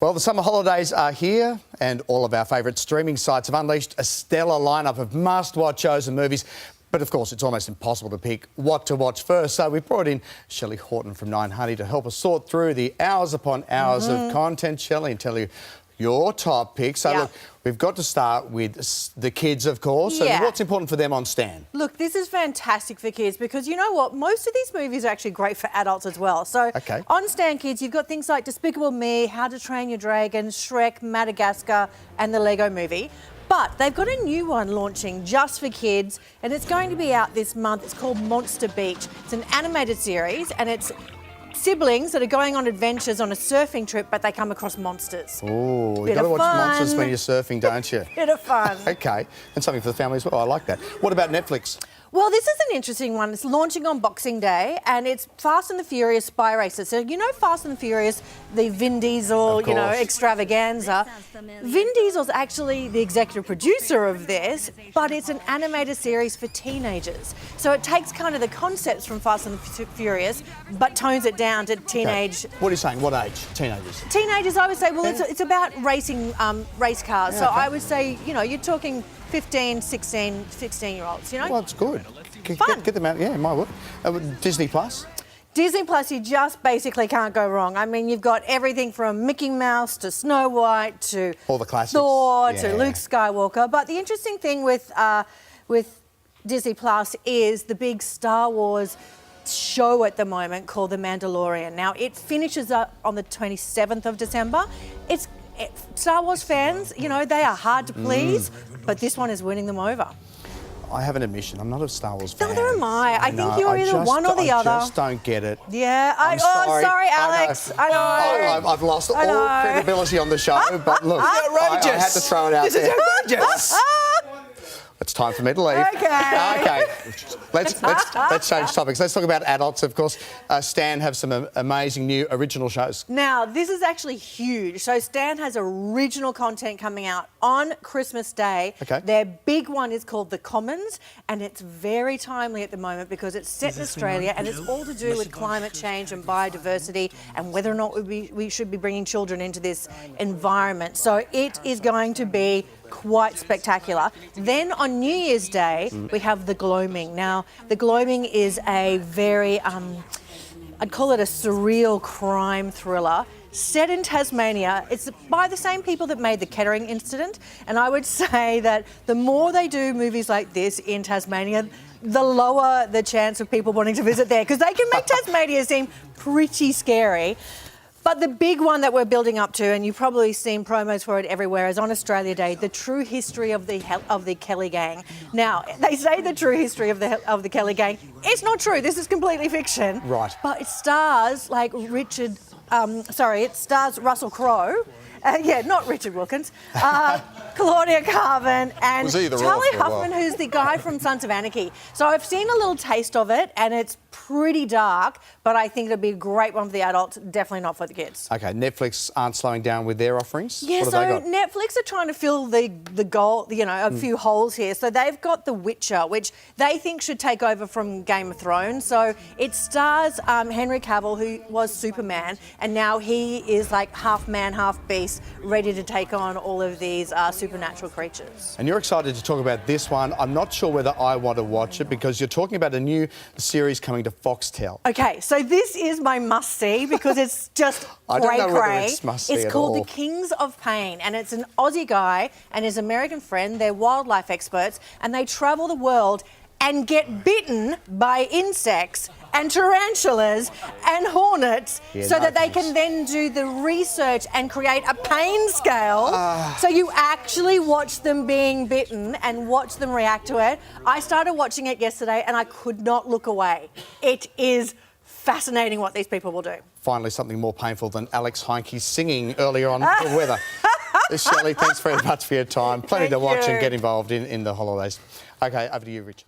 Well, the summer holidays are here and all of our favourite streaming sites have unleashed a stellar lineup of must-watch shows and movies. But of course, it's almost impossible to pick what to watch first. So we've brought in Shelly Horton from 9 Honey to help us sort through the hours upon hours of content, Shelly, and tell you your top picks. So look, we've got to start with the kids, of course. So what's important for them on Stan? Look, this is fantastic for kids because you know what? Most of these movies are actually great for adults as well. So on Stan Kids, you've got things like Despicable Me, How to Train Your Dragon, Shrek, Madagascar and the Lego Movie. But they've got a new one launching just for kids and it's going to be out this month. It's called Monster Beach. It's an animated series and it's siblings that are going on adventures on a surfing trip, but they come across monsters. Oh, you've got to watch monsters when you're surfing, don't you? Bit of fun. OK, and something for the family as well. I like that. What about Netflix? Well, this is an interesting one. It's launching on Boxing Day and it's Fast and the Furious Spy Racer. So, you know Fast and the Furious, the Vin Diesel, you know, extravaganza. Vin Diesel's actually the executive producer of this, but it's an animated series for teenagers. So it takes kind of the concepts from Fast and the Furious, but tones it down to teenage... What are you saying? What age? Teenagers? Teenagers, I would say, well, it's about racing race cars. So I would say, you know, you're talking 15, 16, 16-year-olds, you know? Well, it's good. Fun. Get them out, yeah, my word. Disney Plus? Disney Plus, you just basically can't go wrong. I mean, you've got everything from Mickey Mouse to Snow White to all the classics. Thor to Luke Skywalker. But the interesting thing with Disney Plus is the big Star Wars show at the moment called The Mandalorian. Now, it finishes up on the 27th of December. Star Wars fans, you know, they are hard to please, but this one is winning them over. I have an admission. I'm not a Star Wars fan. Neither am I. I think you're either one or the other. I just don't get it. Yeah. Sorry, Alex. I know. I've lost all credibility on the show, but look, I had to throw it out there. This is outrageous. It's time for me to leave. Okay. Let's change topics. Let's talk about adults, of course. Stan have some amazing new original shows. Now, this is actually huge. So Stan has original content coming out on Christmas Day. Their big one is called The Commons, and it's very timely at the moment because it's set in Australia and it's all to do with climate change and biodiversity and whether or not we should be bringing children into this environment. So it is going to be quite spectacular. Then on New Year's Day, we have The Gloaming. Now, The Gloaming is a very, I'd call it a surreal crime thriller set in Tasmania. It's by the same people that made The Kettering Incident. And I would say that the more they do movies like this in Tasmania, the lower the chance of people wanting to visit there because they can make Tasmania seem pretty scary. But the big one that we're building up to, and you've probably seen promos for it everywhere, is on Australia Day, the true history of the Kelly gang. Now, they say the true history of the Kelly gang. It's not true. This is completely fiction. Right. But it stars like it stars Russell Crowe. Not Richard Wilkins. Claudia Carvin and Charlie Huffman, who's the guy from Sons of Anarchy. So I've seen a little taste of it and it's pretty dark, but I think it'll be a great one for the adults, definitely not for the kids. OK, Netflix aren't slowing down with their offerings? Yeah, so Netflix are trying to fill the goal, you know, a few holes here. So they've got The Witcher, which they think should take over from Game of Thrones. So it stars Henry Cavill, who was Superman, and now he is like half man, half beast, ready to take on all of these supernatural creatures. And you're excited to talk about this one. I'm not sure whether I want to watch it because you're talking about a new series coming to Foxtel. OK, so this is my must-see because it's just cray-cray. It's called The Kings of Pain and it's an Aussie guy and his American friend. They're wildlife experts and they travel the world and get bitten by insects and tarantulas and hornets so that they can then do the research and create a pain scale. So you actually watch them being bitten and watch them react to it. I started watching it yesterday and I could not look away. It is fascinating what these people will do. Finally, something more painful than Alex Heinke singing earlier on the weather. Shelly, thanks very much for your time. Plenty to watch and get involved in the holidays. OK, over to you, Richard.